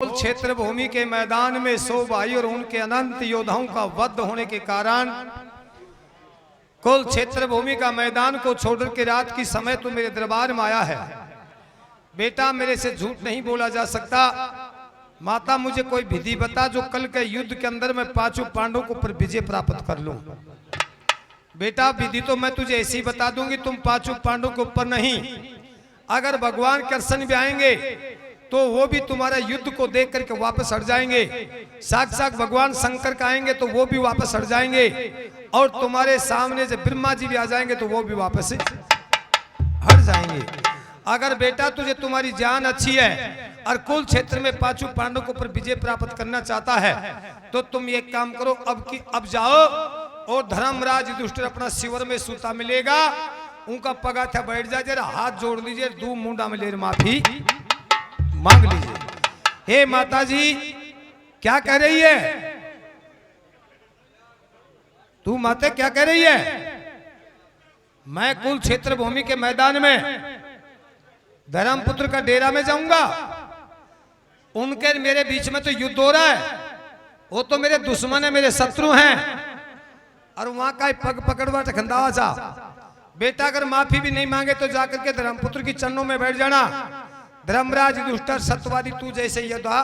क्षेत्र भूमि के मैदान में 100 भाई और उनके अनंत योद्धाओं का वध होने के कारण कुल क्षेत्र भूमि का मैदान को छोड़कर के रात की समय तो मेरे दरबार में आया है। बेटा मेरे से झूठ नहीं बोला जा सकता। माता मुझे कोई विधि बता जो कल के युद्ध के अंदर मैं पांचों पांडवों को ऊपर विजय प्राप्त कर लूं। बेटा विधि तो मैं तुझे ऐसी बता दूंगी, तुम पांचों पांडवों के ऊपर नहीं, अगर भगवान कृष्ण भी आएंगे तो वो भी तुम्हारा युद्ध को देख करके वापस हट जाएंगे। साक्षात भगवान शंकर का आएंगे तो वो भी वापस हट जाएंगे, और तुम्हारे सामने जब ब्रह्मा जी भी आ जाएंगे तो वो भी वापस हट जाएंगे। अगर बेटा तुझे तुम्हारी जान अच्छी है और कुल क्षेत्र में पांचों पांडवों के ऊपर विजय प्राप्त करना चाहता है तो तुम एक काम करो, अब जाओ और धर्मराज युधिष्ठिर अपना शिविर में सूता मिलेगा, उनका पगाथा बैठ जाए, जरा हाथ जोड़ लीजिए, दो मुंडा में ले माफी मांग लीजिए। हे माता जी क्या कह रही है तू? माता क्या कह रही है? मैं कुल क्षेत्र भूमि के मैदान में धर्मपुत्र का डेरा में जाऊंगा, उनके मेरे बीच में तो युद्ध हो रहा है, वो तो मेरे दुश्मन है, मेरे शत्रु हैं, और वहां का पग पकड़वा टखंदावा सा। बेटा अगर माफी भी नहीं मांगे तो जाकर के धर्मपुत्र की चरणों में बैठ जाना। धर्मराज युधिष्ठिर सत्यवादी तू जैसे योद्धा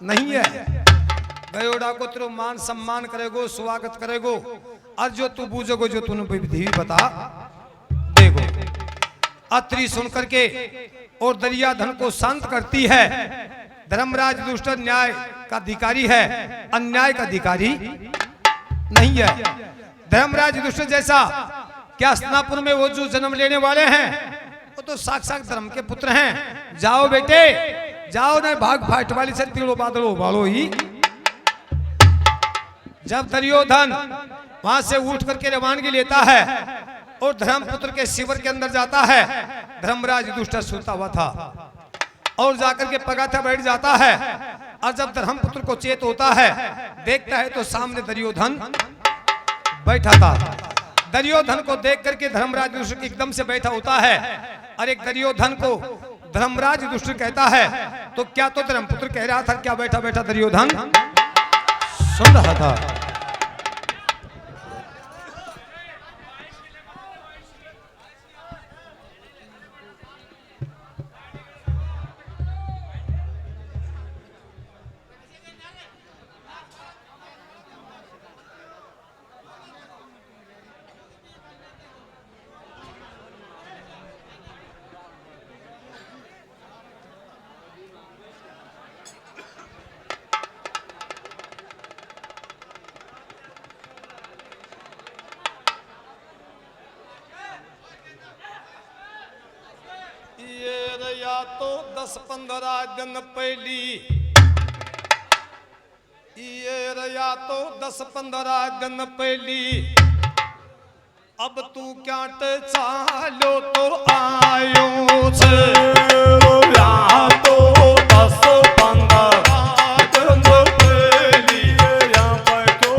नहीं है, गयोड़ा को तेरे मान सम्मान करेगो, स्वागत करेगो, और जो तू बूझोगो जो तूने विधि बता देगो। अत्रि सुन करके और दरियाधन को शांत करती है। धर्मराज युधिष्ठिर न्याय का अधिकारी है, अन्याय का अधिकारी नहीं है। धर्मराज युधिष्ठिर जैसा क्या हस्तिनापुर में वो जो जन्म लेने वाले हैं वो तो साक्षात धर्म के पुत्र हैं। जाओ बेटे जाओ, ना भाग फाट वाली से तीनों बादलों बालो ही। जब दुर्योधन वहां से उठ करके रवानगी लेता है और धर्मपुत्र के शिविर के अंदर जाता है, धर्मराज युधिष्ठिर सोता हुआ था और जाकर के पगाथा बैठ जाता है, और जब धर्मपुत्र को चेत होता है देखता है तो सामने दुर्योधन बैठा था। दुर्योधन को देख करके धर्मराज युधिष्ठिर एकदम से बैठा होता है, और एक दुर्योधन को धर्मराज युधिष्ठिर कहता है तो क्या तो धर्मपुत्र कह रहा था, क्या बैठा बैठा दुर्योधन सुन रहा था। या तो 10-15 दिन पहली, ये या तो 10-15 दिन पहली, अब तू क्या चालो तो आयो छे। या तो 10-15 दिन पहली, या पर तो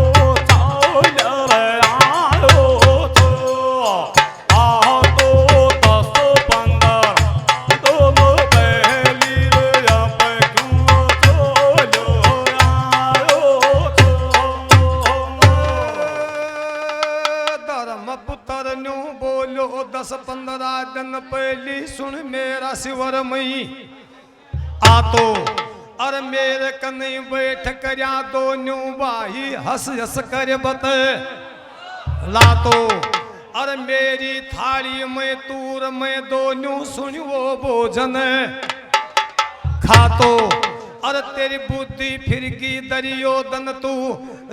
चालो आयो छो। आ तो 10-15 10-15 दिन पहली सुन मेरा शिविर मई आ तो, और मेरे कन्हई बैठ करया दोनों भाई हंस हंस कर बत ला तो, और मेरी थाली में तूर में दोनों सुन वो भोजन खा तो, और तेरी बुद्धि फिर की दुर्योधन तू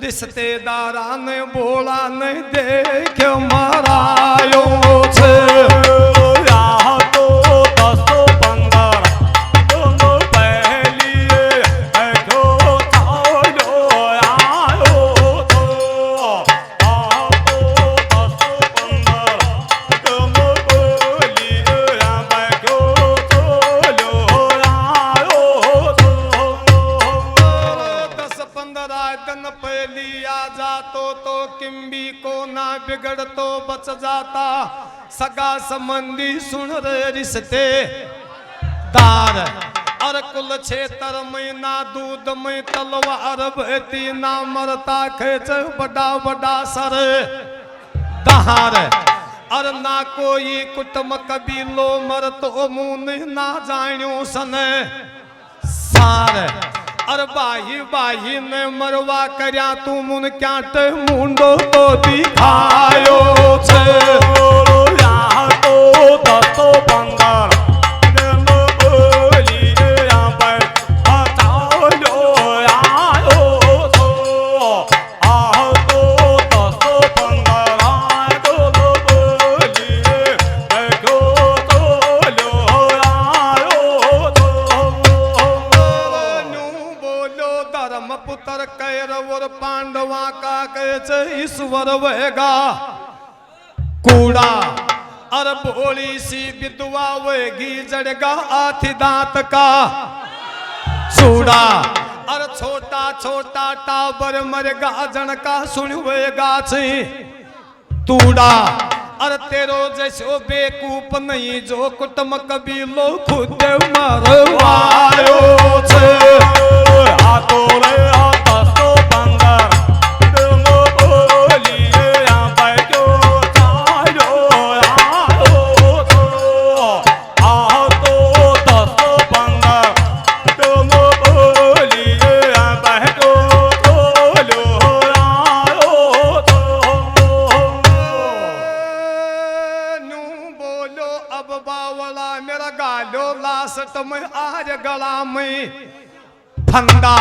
रिश्तेदारा ने बोला नहीं देख मारायो छे। या तो 10-15 दोनों पहली जो चालो आयो तो, आ तो 10-15 दोनों पहली जो चालो आयो तो। 10-15 दिन पहली आ जातो तो किम्बी को ना बिगड़ तो बच जाता, सगा संबंधी सुन रे रिश्तेदार, अर कुल क्षेत्र में ना दूध में तलवार बहती ना मरता खेच बड़ा बड़ा सर दहार अर ना कोई कुटुम कबीलो मर तो मुन ना जानियो सन सार अर बाही बाही ने मरवा करया तू मुन क्याट मुंडो तो दिखायो छे या तो दस्तो पंगार पांडवा का कैसे ईश्वर वेगा कूड़ा अर भोली सी विधवा वेगी जड़गा आथी दांत का चूड़ा अर छोटा छोटा टाबर मरगा जनका सुनवेगा छी तूड़ा अर तेरो जैसो बेकूफ नहीं जो कुटुम कबीलो खुद मरवायो छे हाथों रे दस्तो पंगार में आज गला में फंदा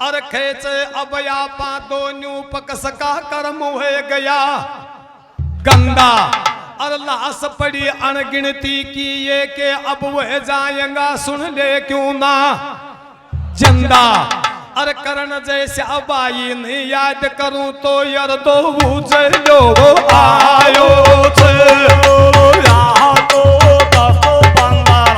अर खेचे अब या पा दोनों पकस का कर्म हो गया गंदा अर लाश पड़ी अनगिनती की ये के अब वह जाएगा सुन ले क्यों ना जिंदा अर करण जैसे अब आई नहीं याद करूं तो यार दो जो आयो छे यहाँ तो दस्तो पंगार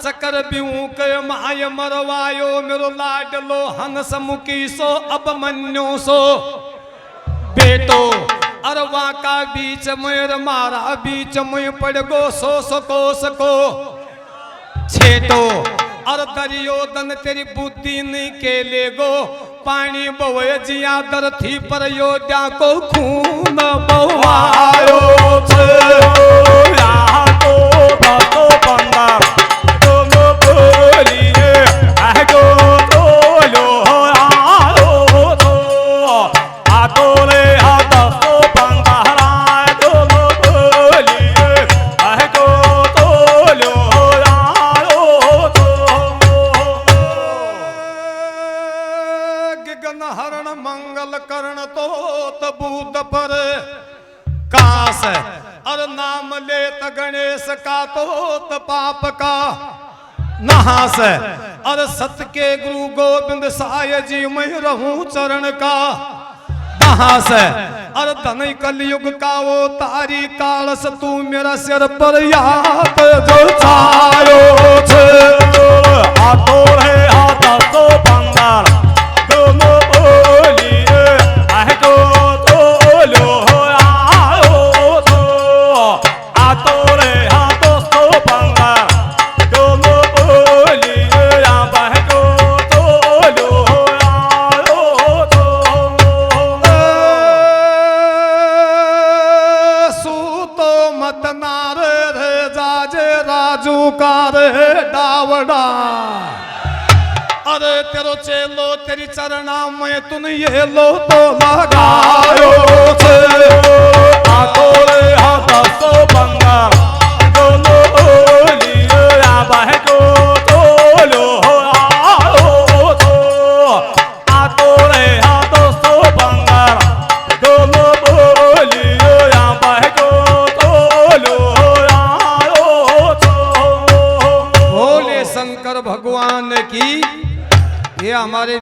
चक्कर बिऊ के माय मरवायो मेरो लाडलो हंस मुकी सो अब मन्यो सो बेटो अरवा का बीच में मारा बीच में पड़ गो सको छेटो अर दरियोदन तेरी बुद्धि नहीं के ले गो पानी बवे जिया दर थी पर योद्धा को खून बवायो छे यहाँ तो दस्तो पंगार अर नाम लेत गणेश का तो पाप का नहास अर सत के गुरु गोविंद साय जी मैं रहूं चरण का नहास अर धन कलयुग का वो तारी कालस तू मेरा सिर पर याद जो छायो छे हाथों रे दस्तो पंगार दोनों बोलिए आह को तोलो डावड़ा अरे तेरो चेलो तेरी चरणा में तुन ये लो तो लगायो छे हाथों रे दस्तो पंगार दोनों बोलिए आबा है